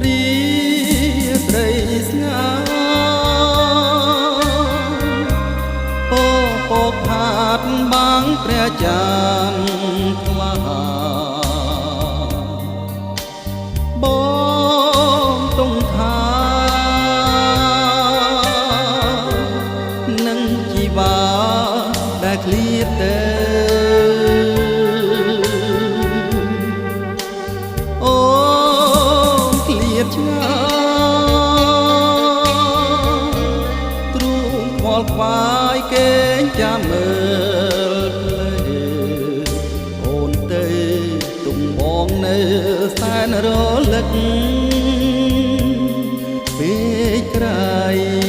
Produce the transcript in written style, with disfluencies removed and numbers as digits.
រីត្រីស្ងោពោពកខាតបាំងព្រះចានថ្លាបងទុំថានឹងជីវ៉ាដែលឃ្លាតទៅឆ្ងាទ្រូងខ្វល់ខ្វាយគេងចាំមើលភ្លេអូនទៅទុំបងនៅសែនរលឹកពេកក្រៃ